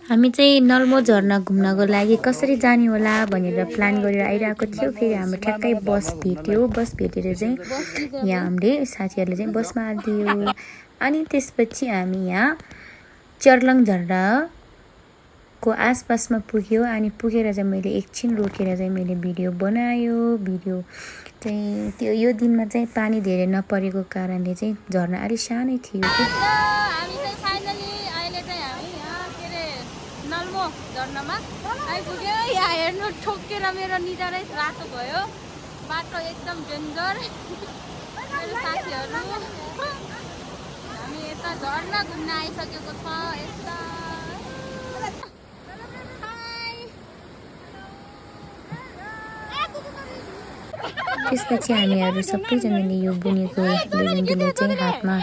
हामी चाहिँ नल्मो झरना घुम्नको लागि कसरी जाने होला भनेर प्लान गरेर आइरहेको थियो। फेरि हाम्रो ठ्याक्कै बस भेट्यो। बस भेटेर चाहिँ यहाँ हामीले साथीहरूले चाहिँ बसमा हालिदियो। अनि त्यसपछि हामी यहाँ चर्लङ झरनाको आसपासमा पुग्यो। अनि पुगेर चाहिँ मैले एकछिन रोकेर चाहिँ मैले भिडियो बनायो। भिडियो चाहिँ त्यो यो दिनमा चाहिँ पानी धेरै नपरेको कारणले चाहिँ झरना अलि सानै थियो कि। झरनामा आइपुग्यो। यहाँ हेर्नु ठोकेर मेरो निधारै रातो भयो। बाटो एकदम डेन्जर। मेरो साथीहरू हामी यता झरना घुम्न आइसकेको छ। यता त्यसपछि हामीहरू सबैजनाले यो बुनेको लेबुन्डुले चाहिँ हातमा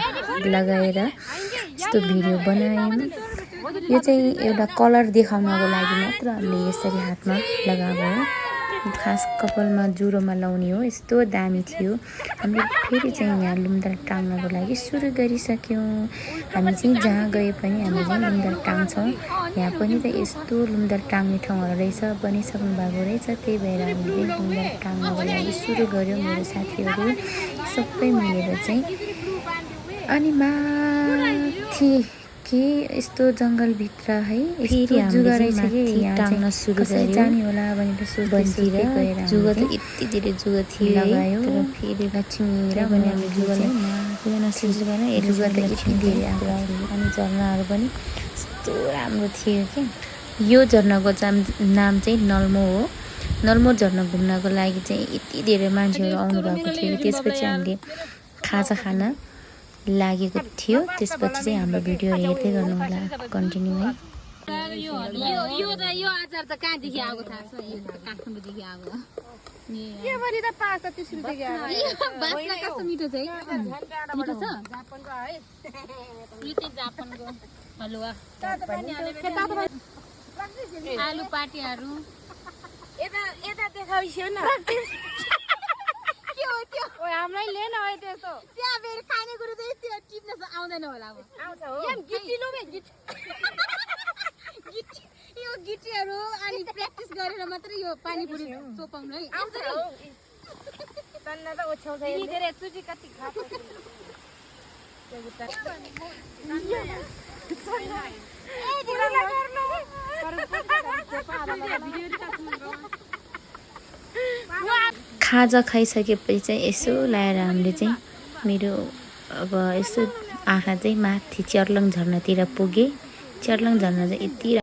लगाएर यस्तो भिडियो बनायौँ। यो चाहिँ एउटा कलर देखाउनको लागि मात्र हामीले यसरी हातमा लगाएको हो। खास कपालमा जुरोमा लाउने हो। यस्तो दामी थियो। हामीले फेरि चाहिँ यहाँ लुमदार टाङ्नको लागि सुरु गरिसक्यौँ। हामी चाहिँ जहाँ गए पनि हामी चाहिँ लुमदार टाङ्छौँ। यहाँ पनि त यस्तो लुमदार टाङ्ने ठाउँहरू रहेछ, बनिसक्नु भएको रहेछ। त्यही भएर हामीले लुमदार टाङ्नको लागि सुरु गऱ्यौँ मेरो साथीहरू सबै मिलेर चाहिँ। अनि माथि के यस्तो जङ्गलभित्र है फेरि जुगा रहेछ कि यहाँ टाङ्न सुरु गऱ्यो। जाने होला भनेर सोच्दैतिर जुगा त यति धेरै जुगा थियो लगायो। तर फेरि लक्ष्मी र पनि हामी जुगाले जुगा त यति धेरै आएको। अनि झरनाहरू पनि यस्तो राम्रो थियो कि। यो झरनाको नाम चाहिँ नल्मो हो। नल्मो झरना घुम्नको लागि चाहिँ यति धेरै मान्छेहरू आउनु भएको थियो। त्यसपछि हामीले खाजा खान लागेको थियो। त्यसपछि चाहिँ हाम्रो भिडियो हेर्दै गर्नु होला कन्टिन्यू है। यो अचार त कहाँदेखि आएको थाहा छ? यो काठमाडौँदेखि आएको। के पनि त 5 30 रुपैयाँ आएको। बास्ना कस्तो मिठो छ है। मिठो छ। जापानको है। यो चाहिँ जापानको हलुवा। आलु पाटीहरू यता देखाइसक्यो न। हामीलाई लिएन है त्यस्तो। त्यहाँ फेरि खानेकुरो चाहिँ त्यो टिप्न आउँदैन होला। अब आउँछ हो। यहाँ गिट्टिलो गिट्टी यो गिट्टीहरू अनि प्र्याक्टिस गरेर मात्रै यो पानीपुरी चोपाउनु है। आउँछ हो। तन्न त ओछ्याउँछ। यी धेरै चुटी कति खाएको। खाजा खाइसकेपछि चाहिँ यसो लाएर हामीले चाहिँ मेरो अब यसो आँखा चाहिँ माथि चर्लङ झरनातिर पुगेँ। चर्लङ झरना चाहिँ यति